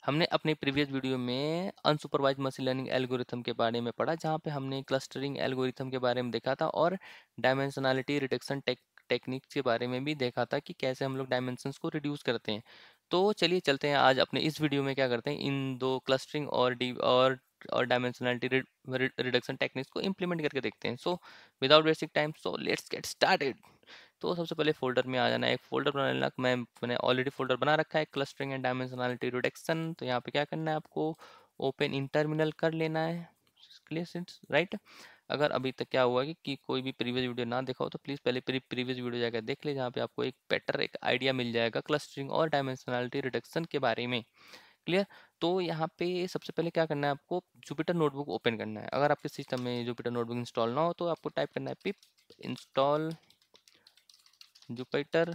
हमने अपने previous video में अनसुपरवाइज्ड मशीन लर्निंग एल्गोरिथम के बारे में पढ़ा, जहाँ पे हमने क्लस्टरिंग एल्गोरिथम के बारे में देखा था और डायमेंशनलिटी रिडक्शन टेक्निक के बारे में भी देखा था कि कैसे हम लोग डायमेंशंस को रिड्यूस करते हैं। तो चलिए चलते हैं, आज अपने इस वीडियो में क्या करते हैं, इन दो क्लस्टरिंग और डायमेंशनलिटी रिडक्शन टेक्निक्स को इम्प्लीमेंट करके देखते हैं। So without wasting time, so let's get started. तो सबसे पहले फोल्डर में आ जाना है, एक फोल्डर बना लेना। मैंने ऑलरेडी फोल्डर बना रखा है, क्लस्टरिंग एंड डायमेंशनलिटी रिडक्शन। तो यहाँ पे क्या करना है आपको, ओपन इन टर्मिनल कर लेना है। Clear right. अगर अभी तक क्या हुआ कि कोई भी प्रीवियस वीडियो ना देखा हो तो प्लीज़ पहले प्रीवियस वीडियो जाकर देख ले, जहाँ पे आपको एक बेटर एक आइडिया मिल जाएगा क्लस्टरिंग और डायमेंशनलिटी रिडक्शन के बारे में। क्लियर। तो यहाँ पे सबसे पहले क्या करना है आपको, जुपिटर नोटबुक ओपन करना है। अगर आपके सिस्टम में जुपिटर नोटबुक इंस्टॉल ना हो तो आपको टाइप करना है पिप install Jupyter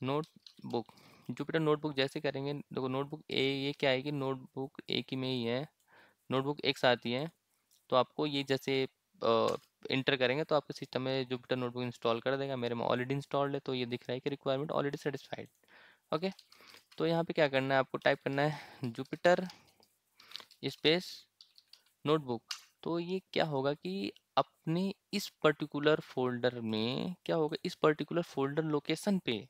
notebook. Jupyter notebook जैसे करेंगे, देखो नोटबुक ए ये क्या है कि नोटबुक एक ही में ही है, नोटबुक एक साथ ही है। तो आपको ये जैसे इंटर करेंगे तो आपके सिस्टम में जुपिटर नोटबुक इंस्टॉल कर देगा। मेरे में ऑलरेडी इंस्टॉल्ड है तो ये दिख रहा है कि रिक्वायरमेंट ऑलरेडी सेटिस्फाइड। ओके। तो यहाँ पे क्या करना है आपको, टाइप करना है जुपिटर स्पेस नोटबुक। तो ये क्या होगा कि अपने इस पर्टिकुलर फोल्डर में क्या होगा, इस पर्टिकुलर फोल्डर लोकेशन पे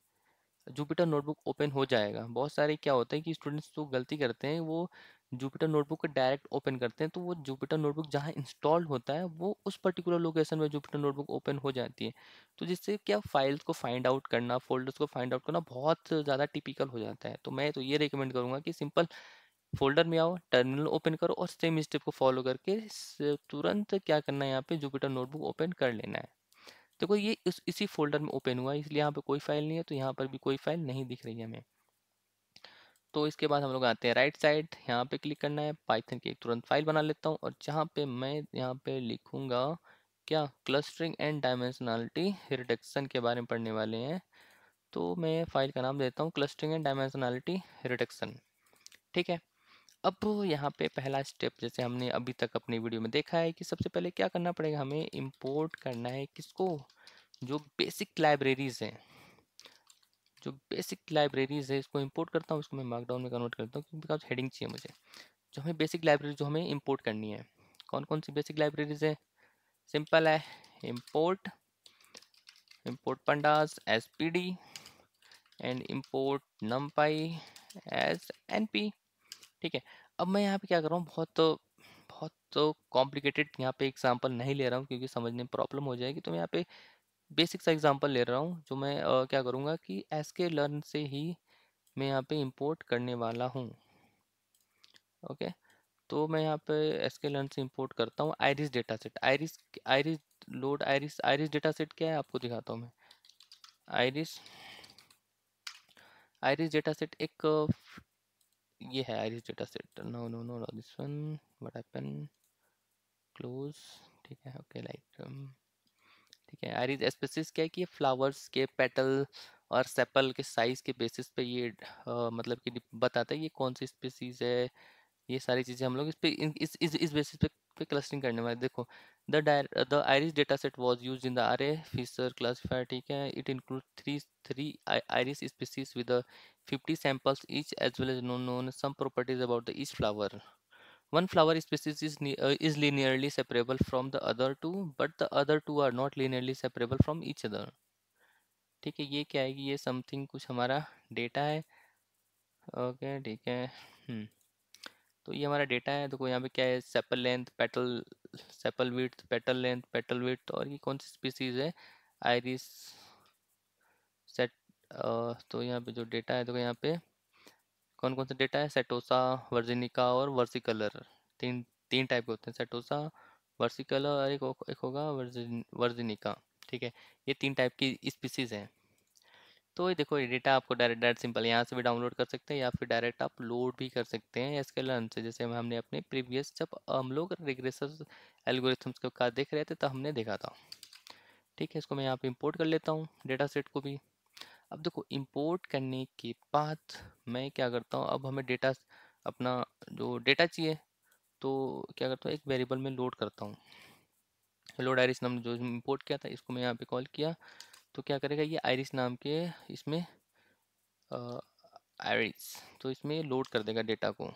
जुपिटर नोटबुक ओपन हो जाएगा। बहुत सारे क्या होता है कि स्टूडेंट्स जो गलती करते हैं वो जुपिटर नोटबुक को डायरेक्ट ओपन करते हैं, तो वो जुपिटर नोटबुक जहाँ इंस्टॉल होता है वो उस पर्टिकुलर लोकेशन में जुपिटर नोटबुक ओपन हो जाती है। तो जिससे क्या फाइल्स को फाइंड आउट करना, फोल्डर्स को फाइंड आउट करना बहुत ज़्यादा टिपिकल हो जाता है। तो मैं तो ये रिकमेंड करूँगा कि सिंपल फोल्डर में आओ, टर्मिनल ओपन करो और सेम स्टेप को फॉलो करके तुरंत क्या करना है, यहाँ पे जुपिटर नोटबुक ओपन कर लेना है। देखो ये इसी फोल्डर में ओपन हुआ है, इसलिए यहाँ पे कोई फाइल नहीं है, तो यहाँ पर भी कोई फाइल नहीं दिख रही है हमें। तो इसके बाद हम लोग आते हैं राइट साइड, यहाँ पे क्लिक करना है, पाइथन की एक तुरंत फाइल बना लेता हूँ और जहाँ पे मैं यहाँ पे लिखूँगा क्या, क्लस्टरिंग एंड डायमेंशनलिटी रिडक्शन के बारे में पढ़ने वाले हैं। तो मैं फाइल का नाम देता हूँ क्लस्टरिंग एंड डायमेंशनलिटी रिडक्शन। ठीक है। अब यहाँ पे पहला स्टेप, जैसे हमने अभी तक अपनी वीडियो में देखा है कि सबसे पहले क्या करना पड़ेगा, हमें इंपोर्ट करना है किसको, जो बेसिक लाइब्रेरीज हैं। जो बेसिक लाइब्रेरीज है इसको इंपोर्ट करता हूँ, इसको मैं मार्कडाउन में कन्वर्ट करता हूँ क्योंकि बिकॉज हेडिंग चाहिए मुझे। जो हमें बेसिक लाइब्रेरी जो हमें इंपोर्ट करनी है, कौन कौन सी बेसिक लाइब्रेरीज है, सिंपल है, import import pandas as pd and import numpy as np। ठीक है। अब मैं यहाँ पे क्या कर रहा हूँ, बहुत बहुत कॉम्प्लिकेटेड यहाँ पे एग्जांपल नहीं ले रहा हूँ क्योंकि समझने में प्रॉब्लम हो जाएगी। तो मैं यहाँ पे बेसिक सा एग्जांपल ले रहा हूँ, जो मैं क्या करूँगा कि sklearn से ही मैं यहाँ पे इंपोर्ट करने वाला हूँ। ओके। तो मैं यहाँ पे sklearn से इंपोर्ट करता हूँ iris data set. Iris iris load iris iris data set क्या है आपको दिखाता हूँ मैं। आइरिस आइरिस डेटा सेट एक ये है iris data set. No no no this one, what happen, close. ठीक है। ओके लाइक ठीक है। आइरिस स्पेसिस क्या है कि ये फ्लावर्स के पेटल और सेपल के साइज के बेसिस पे ये मतलब कि बताता है ये कौन सी स्पीसीज है। ये सारी चीज़ें हम लोग इस पे इस बेसिस पे क्लस्टरिंग करने वाले। देखो the iris data set was use in the R A Fisher classifier. ठीक है। It include three three iris species with 50 samples each as well as known some properties about the each flower. One flower species is linearly separable from the other two, but the other two are not linearly separable from each other. ठीक है। ये क्या है कि ये something कुछ हमारा data है। ओके ठीक है। हम्म। तो ये हमारा डेटा है। देखो यहाँ पे क्या है, sepal length, petal sepal width, petal length, petal width, और ये कौन सी स्पीसीज है, आइरिस सेट। तो यहाँ पे जो डेटा है, देखो यहाँ पे कौन कौन सा डेटा है, सेटोसा, वर्जिनिका और वर्सिकलर। तीन तीन टाइप के होते हैं, सेटोसा, वर्सिकलर और एक होगा वर्जिनिका। ठीक है। ये तीन टाइप की स्पीसीज हैं। तो ये देखो, ये डेटा आपको डायरेक्ट डायरेक्ट सिंपल यहाँ से भी डाउनलोड कर सकते हैं या फिर डायरेक्ट आप लोड भी कर सकते हैं एसक्यूएल से, जैसे हमने अपने प्रीवियस जब हम लोग रिग्रेसर एल्गोरिथम्स का देख रहे थे तो हमने देखा था। ठीक है। इसको मैं यहाँ पे इंपोर्ट कर लेता हूँ डेटा सेट को भी। अब देखो इंपोर्ट करने के बाद मैं क्या करता हूँ, अब हमें डेटा अपना जो डेटा चाहिए तो क्या करता हूँ, एक वेरिएबल में लोड करता हूँ। लोड आइरिस नाम जो इंपोर्ट किया था इसको मैं यहाँ पे कॉल किया, तो क्या करेगा ये आइरिस नाम के इसमें आइरिस, तो इसमें लोड कर देगा डेटा को।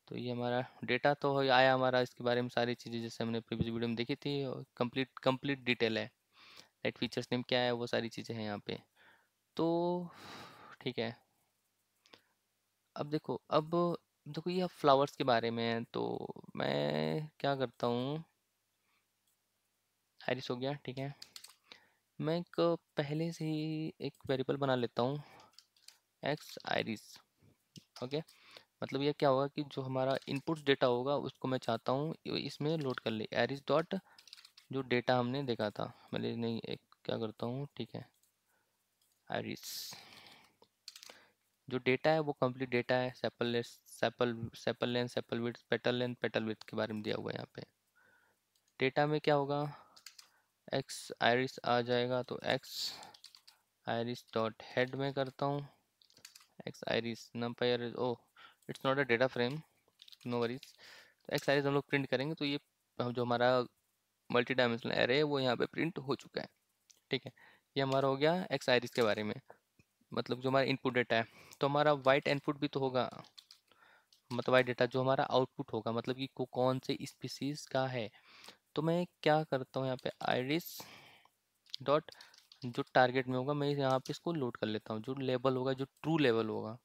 तो ये हमारा डेटा तो आया हमारा, इसके बारे में सारी चीज़ें जैसे हमने प्रीवियस वीडियो में देखी थी, कंप्लीट कंप्लीट डिटेल है। राइट, फीचर्स नेम क्या है, वो सारी चीज़ें हैं यहाँ पे। तो ठीक है, अब देखो ये फ्लावर्स के बारे में है, तो मैं क्या करता हूँ, आइरिस हो गया, ठीक है। मैं एक पहले से ही एक वेरिएबल बना लेता हूँ, एक्स आइरिस। ओके, मतलब ये क्या होगा कि जो हमारा इनपुट्स डेटा होगा उसको मैं चाहता हूँ इसमें लोड कर ले, एरिस डॉट जो डेटा हमने देखा था, मतलब नहीं, एक क्या करता हूँ, ठीक है, आइरिस जो डेटा है वो कंप्लीट डेटा है, sepal length, sepal width, petal length, petal width के बारे में दिया हुआ है यहाँ पे। डेटा में क्या होगा, एक्स आइरिस आ जाएगा, तो एक्स आइरिस डॉट हेड में करता हूँ, X iris numpy iris, oh it's not a data frame, no worries. तो एक्स आइरिस हम लोग प्रिंट करेंगे, तो ये जो हमारा मल्टी डायमेंशनल एरे है वो यहाँ पे प्रिंट हो चुका है, ठीक है। ये हमारा हो गया एक्स आइरिस के बारे में, मतलब जो हमारा इनपुट डेटा है। तो हमारा वाइट इनपुट भी तो होगा, मतलब वाइट डेटा जो हमारा आउटपुट होगा, मतलब कि कौन से स्पीसीज का है। तो मैं क्या करता हूँ यहाँ पे, आइरिस डॉट जो टारगेट में होगा मैं यहाँ पे इसको लोड कर लेता हूँ, जो लेबल होगा, जो ट्रू लेवल होगा।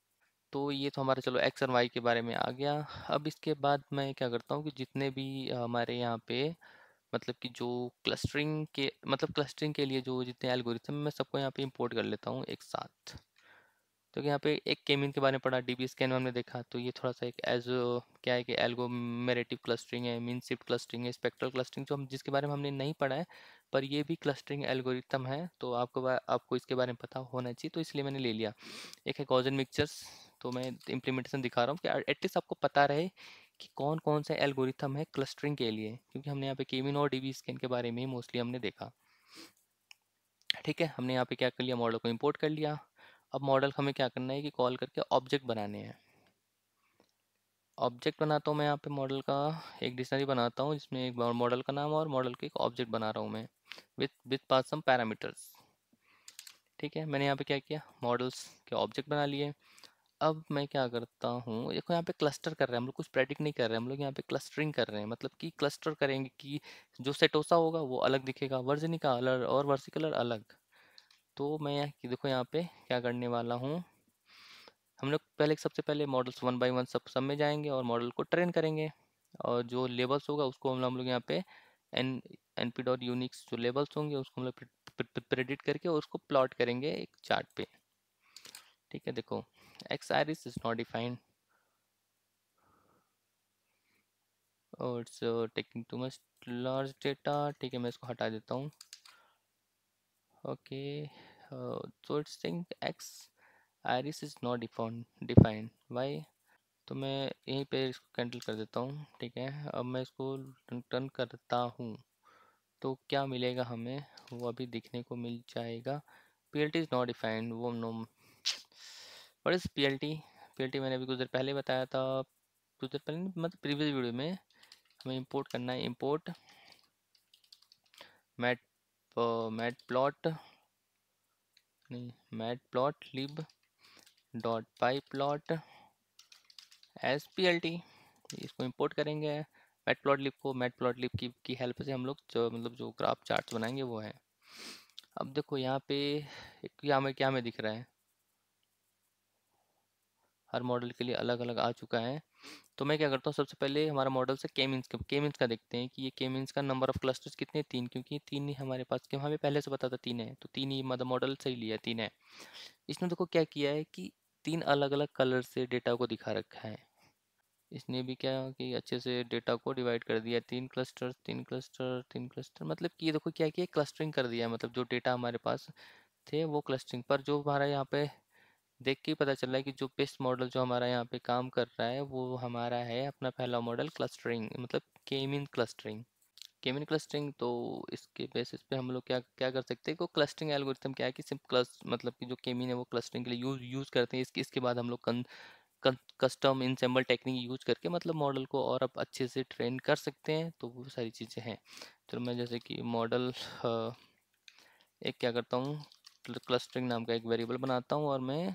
तो ये तो हमारा चलो एक्स और वाई के बारे में आ गया। अब इसके बाद मैं क्या करता हूँ कि जितने भी हमारे यहाँ पे मतलब कि जो क्लस्टरिंग के लिए जो जितने एल्गोरिथम मैं सबको यहाँ पे इंपोर्ट कर लेता हूँ एक साथ। तो यहाँ पे एक केमिन के बारे में पढ़ा, डीबी स्कैन में हमने देखा, तो ये थोड़ा सा एक एज क्या है कि एल्गोमेरेटिव क्लस्टरिंग है, मीन शिफ्ट क्लस्टरिंग है, स्पेक्ट्रल क्लस्टरिंग, जो हम जिसके बारे में हमने नहीं पढ़ा है, पर ये भी क्लस्टरिंग एल्गोरिथम है, तो आपको इसके बारे में पता होना चाहिए, तो इसलिए मैंने ले लिया। एक है गॉसियन मिक्सचर्स, तो मैं इम्प्लीमेंटेशन दिखा रहा हूँ कि एटलीस्ट आपको पता रहे कि कौन कौन से एल्गोरिथम है क्लस्टरिंग के लिए, क्योंकि हमने यहाँ पे केमिन और डीबी स्कैन के बारे में मोस्टली हमने देखा। ठीक है, हमने यहाँ पे क्या कर लिया, मॉडल को इंपोर्ट कर लिया। अब मॉडल हमें क्या करना है कि कॉल करके ऑब्जेक्ट बनाने हैं। ऑब्जेक्ट बनाता हूँ मैं यहाँ पे, मॉडल का एक डिक्शनरी बनाता हूँ जिसमें एक मॉडल का नाम और मॉडल के एक ऑब्जेक्ट बना रहा हूँ मैं, विथ पास सम पैरामीटर्स। ठीक है, मैंने यहाँ पे क्या किया, मॉडल्स के ऑब्जेक्ट बना लिए। अब मैं क्या करता हूँ, देखो यहाँ पे क्लस्टर कर रहे हैं हम लोग, कुछ प्रेडिक्ट नहीं कर रहे हैं हम लोग, यहाँ पे क्लस्टरिंग कर रहे हैं, मतलब कि क्लस्टर करेंगे कि जो सेटोसा होगा वो अलग दिखेगा, वर्जनिका अलग और वर्सिकलर अलग। तो मैं देखो यहाँ पे क्या करने वाला हूँ, हम लोग पहले सबसे पहले मॉडल्स वन बाय वन सब में जाएंगे और मॉडल को ट्रेन करेंगे, और जो लेबल्स होगा उसको हम लोग यहाँ पे एन पी डॉट यूनिक्स जो लेबल्स होंगे उसको हम लोग प्रेडिक्ट करके और उसको प्लॉट करेंगे एक चार्ट पे। ठीक है, देखो X iris is not defined और it's taking too much large data. ठीक है, मैं इसको हटा देता हूँ। Okay, so it's saying X iris is not defined why. तो मैं यहीं पे इसको कैंसिल कर देता हूँ। ठीक है, अब मैं इसको टर्न करता हूँ, तो क्या मिलेगा हमें, वो अभी दिखने को मिल जाएगा। P L T is not defined, वो no, what is P L T. P L T मैंने अभी कुछ देर पहले बताया था, कुछ देर पहले मतलब प्रीवियस वीडियो में। हमें इंपोर्ट करना है, इंपोर्ट मैट मैट प्लॉट नहीं matplotlib dot pyplot as P L T, इसको इंपोर्ट करेंगे। मैटप्लॉटलिब को मैटप्लॉटलिब की हेल्प से हम लोग जो मतलब जो ग्राफ चार्ट्स बनाएंगे वो है। अब देखो यहाँ पे क्या हमें दिख रहा है, हर मॉडल के लिए अलग अलग आ चुका है। तो मैं क्या करता हूँ, सबसे पहले हमारा मॉडल से के मीन्स का देखते हैं कि ये के मीन्स का नंबर ऑफ क्लस्टर्स कितने, तीन, क्योंकि तीन ही हमारे पास, कि हमें पहले से पता था तीन है, तो तीन ही मतलब मॉडल सही लिया, तीन है। इसने देखो क्या किया है कि तीन अलग अलग कलर से डेटा को दिखा रखा है। इसने भी क्या कि अच्छे से डेटा को डिवाइड कर दिया, तीन क्लस्टर तीन क्लस्टर तीन क्लस्टर, मतलब कि ये देखो क्या किया, क्लस्टरिंग कर दिया है, मतलब जो डेटा हमारे पास थे वो क्लस्टरिंग पर, जो हमारा यहाँ पे देख के ही पता चल रहा है कि जो बेस्ट मॉडल जो हमारा यहाँ पे काम कर रहा है वो हमारा है अपना पहला मॉडल, क्लस्टरिंग मतलब के मीन क्लस्टरिंग। तो इसके बेसिस पे हम लोग क्या क्या कर सकते हैं, को क्लस्टरिंग एल्गोरिथम क्या है कि सिर्फ मतलब कि जो के मीन है वो क्लस्टरिंग के लिए यूज़ करते हैं। इसके बाद हम लोग कस्टम इंसेंबल टेक्निक यूज करके मतलब मॉडल को और अब अच्छे से ट्रेन कर सकते हैं, तो वो सारी चीज़ें हैं। तो मैं जैसे कि मॉडल एक क्या करता हूँ, क्लस्टरिंग नाम का एक वेरिएबल बनाता हूँ और मैं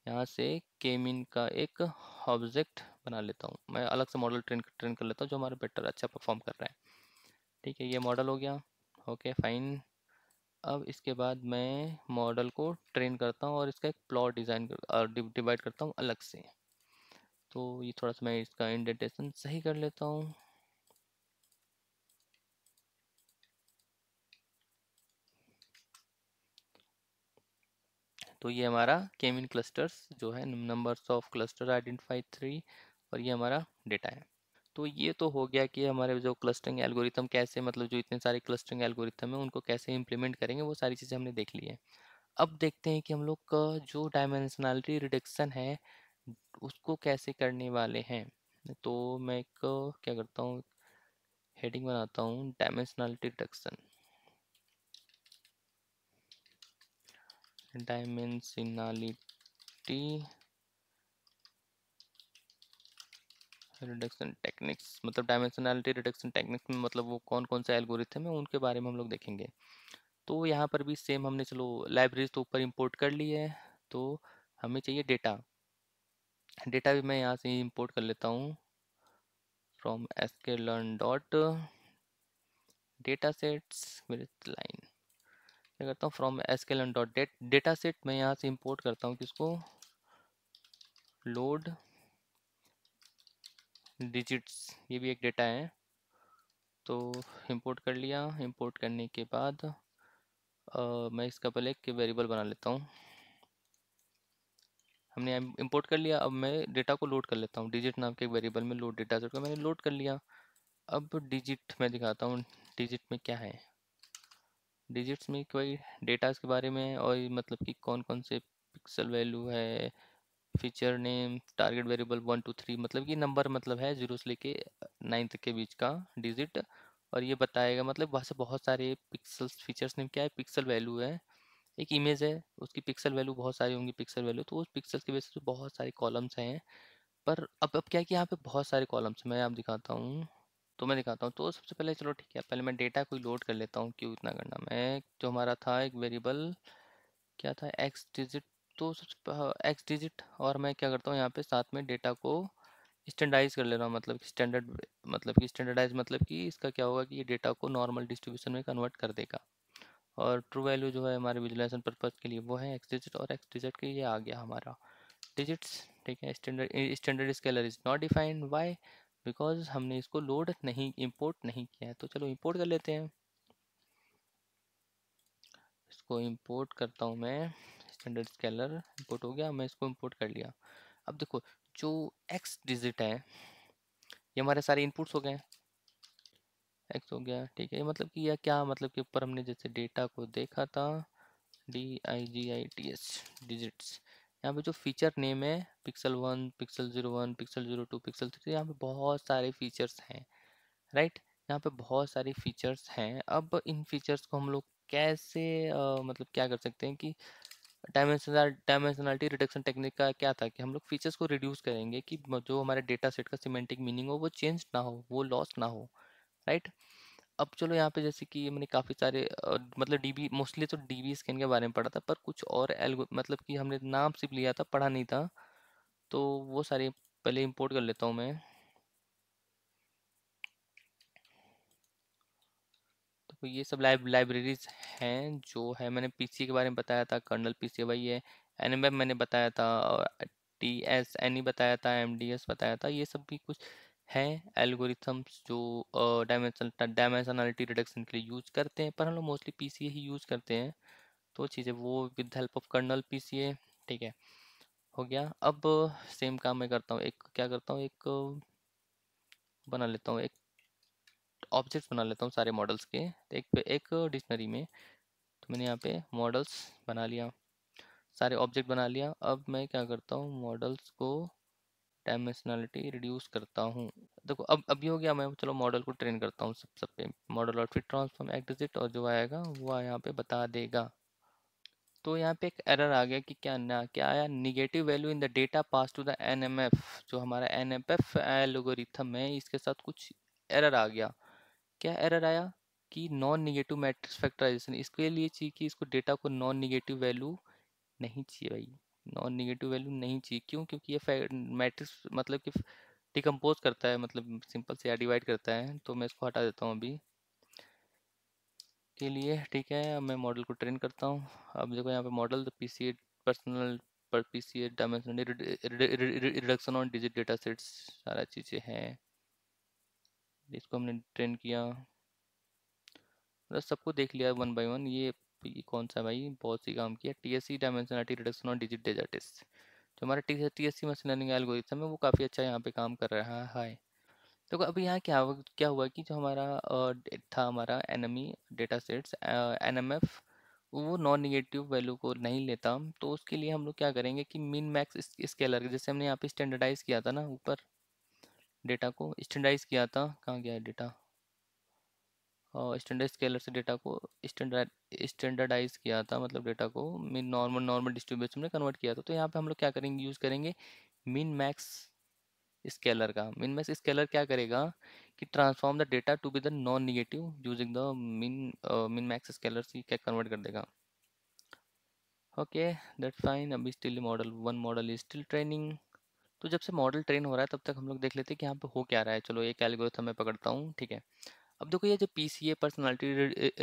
यहाँ से केमिन का एक ऑब्जेक्ट बना लेता हूँ, मैं अलग से मॉडल ट्रेन कर लेता हूँ जो हमारा बेटर अच्छा परफॉर्म कर रहा है। ठीक है, ये मॉडल हो गया। Okay fine. अब इसके बाद मैं मॉडल को ट्रेन करता हूँ और इसका एक प्लॉट डिवाइड करता हूँ अलग से। तो ये थोड़ा सा मैं इसका इंडेंटेशन सही कर लेता हूँ। तो ये हमारा केमिन क्लस्टर्स जो है, नंबर्स ऑफ क्लस्टर आइडेंटिफाई 3, और ये हमारा डेटा है। तो ये तो हो गया कि हमारे जो क्लस्टरिंग एल्गोरिथम कैसे, मतलब जो इतने सारे क्लस्टरिंग एल्गोरिथम है उनको कैसे इम्प्लीमेंट करेंगे, वो सारी चीज़ें हमने देख ली है। अब देखते हैं कि हम लोग का जो डायमेंशनलिटी रिडक्शन है उसको कैसे करने वाले हैं। तो मैं एक क्या करता हूँ, हेडिंग बनाता हूँ dimensionality reduction. Dimensionality reduction techniques, मतलब डायमेंशनलिटी रिडक्शन टेक्निक्स में मतलब वो कौन कौन से एल्गोरिथम है उनके बारे में हम लोग देखेंगे। तो यहाँ पर भी सेम हमने, चलो लाइब्रेरीज तो ऊपर इंपोर्ट कर ली है, तो हमें चाहिए डेटा। डेटा भी मैं यहाँ से इंपोर्ट कर लेता हूँ from sklearn dot data sets with line. क्या करता हूँ, from sklearn dot data set मैं यहाँ से इंपोर्ट करता हूँ किसको, लोड डिजिट्स, ये भी एक डेटा है। तो इंपोर्ट कर लिया। इंपोर्ट करने के बाद मैं इसका पहले एक वेरिएबल बना लेता हूँ। हमने इंपोर्ट कर लिया, अब मैं डेटा को लोड कर लेता हूँ। डिजिट नाम के एक वेरिएबल में लोड डेटा सेट को मैंने लोड कर लिया। अब डिजिट में दिखाता हूँ, डिजिट में क्या है। डिजिट्स में कोई डेटा के बारे में, और मतलब कि कौन कौन से पिक्सल वैल्यू है, फीचर नेम, टारगेट वेरिएबल 1 2 3, मतलब कि नंबर मतलब है 0 से लेके 9 तक के बीच का डिजिट। और ये बताएगा मतलब वहाँ से बहुत सारे पिक्सल्स, फीचर्स नेम क्या है, पिक्सल वैल्यू है। एक इमेज है, उसकी पिक्सल वैल्यू बहुत सारी होंगी, पिक्सल वैल्यू, तो उस पिक्सल की वजह से बहुत सारे कॉलम्स हैं। पर अब क्या है कि यहाँ पे बहुत सारे कॉलम्स, मैं आप दिखाता हूँ। तो मैं दिखाता हूँ, तो सबसे पहले चलो ठीक है, पहले मैं डेटा को लोड कर लेता हूँ। क्यों इतना करना, मैं जो हमारा था एक वेरिएबल क्या था, एक्स डिजिट। तो सबसे एक्स डिजिट, और मैं क्या करता हूँ यहाँ पे साथ में डेटा को स्टैंडर्डाइज कर ले रहा हूँ, मतलब कि स्टैंडर्ड, मतलब कि स्टैंडर्डाइज मतलब कि इसका क्या होगा कि ये डेटा को नॉर्मल डिस्ट्रीब्यूशन में कन्वर्ट कर देगा। और ट्रू वैल्यू जो है हमारे विजुलाइजेशन पर्पज के लिए वो है एक्स डिजिट, और एक्स डिजिट के ये आ गया हमारा डिजिट्स। ठीक है, standard scaler is not defined, why, because हमने इसको लोड नहीं, इंपोर्ट नहीं किया है। तो चलो इंपोर्ट कर लेते हैं, इसको इंपोर्ट करता हूँ मैं। स्टैंडर्ड स्केलर इंपोर्ट हो गया, मैं इसको इंपोर्ट कर लिया। अब देखो, जो एक्स डिजिट है ये हमारे सारे इनपुट्स हो गए, एक्स हो गया। ठीक है, मतलब कि यह क्या, मतलब कि ऊपर हमने जैसे डेटा को देखा था, DIGITS डिजिट्स। यहाँ पे जो फीचर नेम है, पिक्सल 1, पिक्सल 01, पिक्सल 02, पिक्सल 3, यहाँ पे बहुत सारे फीचर्स हैं, राइट। यहाँ पे बहुत सारे फीचर्स हैं। अब इन फीचर्स को हम लोग कैसे मतलब क्या कर सकते हैं कि डायमेंशनलिटी रिडक्शन टेक्निक का क्या था कि हम लोग फीचर्स को रिड्यूस करेंगे कि जो हमारे डेटा सेट का सिमेंटिक मीनिंग हो वो चेंज ना हो, वो लॉस ना हो, राइट। अब चलो यहाँ पे जैसे कि मैंने काफ़ी सारे मतलब डीबी, मोस्टली तो डीबी स्कैन के बारे में पढ़ा था, पर कुछ और एल्गो मतलब कि हमने नाम सिर्फ लिया था, पढ़ा नहीं था। तो वो सारे पहले इंपोर्ट कर लेता हूँ मैं। तो ये सब लाइब्रेरीज हैं जो है, मैंने पीसी के बारे में बताया था, कर्नल पीसी वही है। एनएमएम मैंने बताया था, और TSNE बताया था, MDS बताया था, ये सब भी कुछ हैं एल्गोरिथम्स जो डायमेंशनलिटी रिडक्शन के लिए यूज करते हैं, पर हम लोग मोस्टली पीसीए ही यूज करते हैं। तो चीज़ें वो with help of kernel PCA. ठीक है, हो गया। अब सेम काम मैं करता हूँ, एक क्या करता हूँ, एक बना लेता हूँ, एक ऑब्जेक्ट्स बना लेता हूँ सारे मॉडल्स के, एक पे एक डिक्शनरी में। तो मैंने यहाँ पे मॉडल्स बना लिया, सारे ऑब्जेक्ट बना लिया। अब मैं क्या करता हूँ, मॉडल्स को डायमेंशनलिटी रिड्यूस करता हूँ। देखो अब ये हो गया। मैं चलो मॉडल को ट्रेन करता हूँ सब पे, मॉडल और फिर ट्रांसफॉर्म एक्विजिट, और जो आएगा वो यहाँ पे बता देगा। तो यहाँ पे एक एरर आ गया कि क्या आया, negative value in the data pass to the NMF। जो हमारा NMF एल्गोरिथम है इसके साथ कुछ एरर आ गया। क्या एरर आया कि नॉन निगेटिव मैट्रिक्स फैक्टराइजेशन, इसके लिए चाहिए कि इसको डेटा को नॉन निगेटिव वैल्यू नहीं चाहिए भाई। नॉन निगेटिव वैल्यू नहीं चाहिए, क्यों? क्योंकि ये मैट्रिक्स मतलब कि डिकम्पोज करता है, मतलब सिंपल से या डिवाइड करता है, तो मैं इसको हटा देता हूँ अभी के लिए। ठीक है, अब मैं मॉडल को ट्रेन करता हूँ। अब देखो यहाँ पे मॉडल द पीसीए पर्सनल पर PCA dimension reduction on digit data sets सारा चीज़ें हैं, इसको हमने ट्रेन किया, मतलब सबको देख लिया वन बाय वन। ये कौन सा भाई, बहुत सी काम किया। TSC dimensionality reduction on digit data test, जो हमारा टीएससी मशीन लर्निंग एल्गोरिथम है वो काफ़ी अच्छा यहाँ पे काम कर रहा है। देखो अभी यहाँ क्या हुआ कि जो हमारा था हमारा एनएमई डेटा सेट्स एनएमएफ, वो नॉन निगेटिव वैल्यू को नहीं लेता। तो उसके लिए हम लोग क्या करेंगे कि मिन मैक्स स्केलर, जैसे हमने यहाँ पे स्टैंडर्डाइज किया था ना, ऊपर डेटा को स्टैंडर्डाइज किया था, कहाँ गया है डेटा, स्टैंडर्ड स्केलर से डेटा को स्टैंडर्डाइज किया था, मतलब डेटा को मिन नॉर्मल नॉर्मल डिस्ट्रीब्यूशन में कन्वर्ट किया था। तो यहाँ पे हम लोग क्या करेंगे, यूज़ करेंगे मिन मैक्स स्केलर का। मिन मैक्स स्केलर क्या करेगा कि transform the data to be the non negative using the min min max scaler से क्या कन्वर्ट कर देगा। Okay, that's fine. अभी still model is still training. तो जब से मॉडल ट्रेन हो रहा है तब तक हम लोग देख लेते हैं कि यहाँ पे हो क्या रहा है। चलो एक एल्गोरिथम मैं पकड़ता हूँ, ठीक है। अब देखो ये जो PCA personality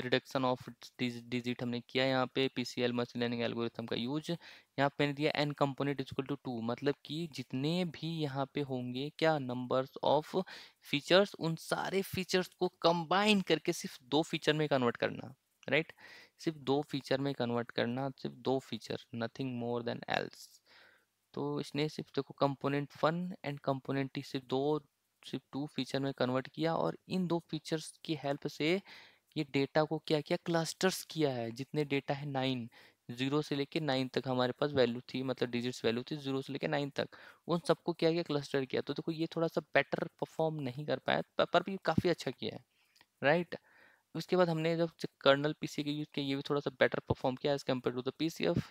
reduction of digit हमने किया, यहाँ पे पीसीएल मशीन लर्निंग एल्गोरिथम का यूज, यहाँ पे मैंने दिया एन कंपोनेंट इक्वल टू 2, मतलब कि जितने भी यहाँ पे होंगे क्या नंबर्स ऑफ फीचर्स, उन सारे फीचर्स को कंबाइन करके सिर्फ 2 फीचर में कन्वर्ट करना, राइट। सिर्फ 2 फीचर में कन्वर्ट करना, सिर्फ 2 feature, nothing more than else. तो इसने सिर्फ देखो कंपोनेंट 1 एंड कंपोनेंट टी सिर्फ 2 फीचर में कन्वर्ट किया, और इन 2 फीचर्स की हेल्प से ये डेटा को क्या किया, क्लस्टर्स किया है। जितने डेटा है 9, 0 से लेके 9 तक हमारे पास वैल्यू थी, मतलब डिजिट्स वैल्यू थी 0 से लेके 9 तक, उन सबको क्या किया, क्लस्टर किया। तो देखो ये थोड़ा सा बेटर परफॉर्म नहीं कर पाया, पर भी काफ़ी अच्छा किया है, राइट। उसके बाद हमने जब कर्नल पीसी का यूज़ किया, ये भी थोड़ा सा बेटर परफॉर्म किया as compare to the PCF.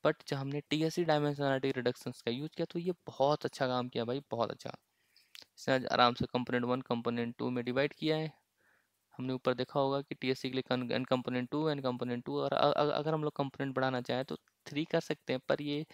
बट जब हमने टीएससी डायमेंशनलिटी रिडक्शंस का यूज़ किया तो ये बहुत अच्छा काम किया भाई, बहुत अच्छा। इसने आराम से कंपोनेंट 1 कंपोनेंट 2 में डिवाइड किया है। हमने ऊपर देखा होगा कि टीएससी के लिए एन कंपोनेंट 2 एन कंपोनेंट 2, और अगर हम लोग कंपोनेंट बढ़ाना चाहें तो 3 कर सकते हैं, पर ये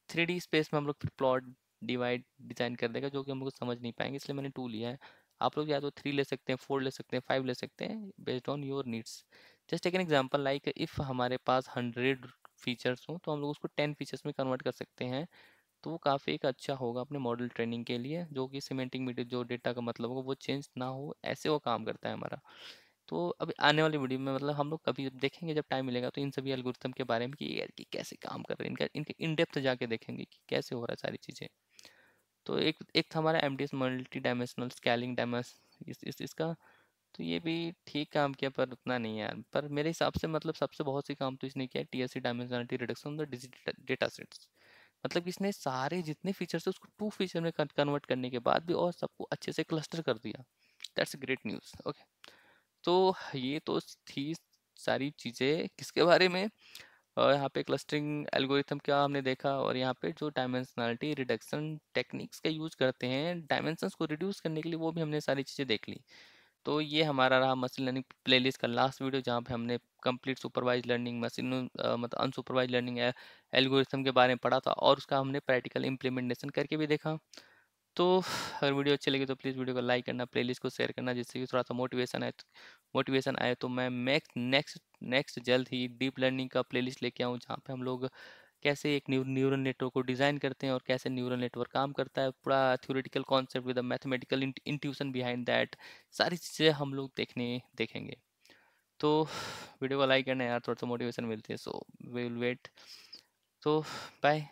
3D स्पेस में हम लोग फिर प्लॉट डिवाइड डिजाइन कर देगा, जो कि हम लोग समझ नहीं पाएंगे, इसलिए मैंने 2 लिया है। आप लोग या तो 3 ले सकते हैं, 4 ले सकते हैं, 5 ले सकते हैं, based on your needs. Just take an example, like if हमारे पास 100 फीचर्स हो तो हम लोग उसको 10 फीचर्स में कन्वर्ट कर सकते हैं। तो वो काफ़ी एक अच्छा होगा अपने मॉडल ट्रेनिंग के लिए, जो कि सिमेंटिक मीडिया जो डेटा का मतलब होगा वो चेंज ना हो, ऐसे वो काम करता है हमारा। तो अभी आने वाली वीडियो में मतलब हम लोग कभी देखेंगे जब टाइम मिलेगा, तो इन सभी एल्गोरिथम के बारे में कि यार कि कैसे काम कर रहे हैं, इनका इनके इन डेप्थ जाके देखेंगे कि कैसे हो रहा है सारी चीज़ें। तो एक एक था हमारा एमडीएस मल्टी डायमेंशनल स्केलिंग डायमेंस, इसका तो ये भी ठीक काम किया, पर उतना नहीं है यार। पर मेरे हिसाब से मतलब सबसे बहुत सी काम तो इसने किया है, TSC dimensionality reduction the digital data sets. मतलब कि इसने सारे जितने फीचर्स है उसको 2 फीचर में कन्वर्ट करने के बाद भी और सबको अच्छे से क्लस्टर कर दिया। That's great news. ओके, तो ये तो थी सारी चीज़ें किसके बारे में, यहाँ पे क्लस्टरिंग एल्गोरिथम क्या हमने देखा, और यहाँ पे जो डायमेंशनलिटी रिडक्शन टेक्निक्स का यूज़ करते हैं डायमेंशंस को रिड्यूस करने के लिए, वो भी हमने सारी चीज़ें देख ली। तो ये हमारा रहा मशीन लर्निंग प्लेलिस्ट का लास्ट वीडियो, जहाँ पे हमने कंप्लीट सुपरवाइज लर्निंग मशीन मतलब अनसुपरवाइज लर्निंग एल्गोरिथम के बारे में पढ़ा था, और उसका हमने प्रैक्टिकल इम्प्लीमेंटेशन करके भी देखा। तो अगर वीडियो अच्छी लगी तो प्लीज़ वीडियो को लाइक करना, प्लेलिस्ट को शेयर करना, जिससे कि थोड़ा सा मोटिवेशन आए। तो मैं नेक्स्ट नेक्स्ट जल्द ही डीप लर्निंग का प्लेलिस्ट लेके आऊँ, जहाँ पे हम लोग कैसे एक न्यूरल नेटवर्क को डिज़ाइन करते हैं, और कैसे न्यूरल नेटवर्क काम करता है, पूरा theoretical concept with a mathematical intuition behind that, सारी चीज़ें हम लोग देखेंगे। तो वीडियो को लाइक करना यार, थोड़ा सा मोटिवेशन मिलती है। So we will wait. तो बाय।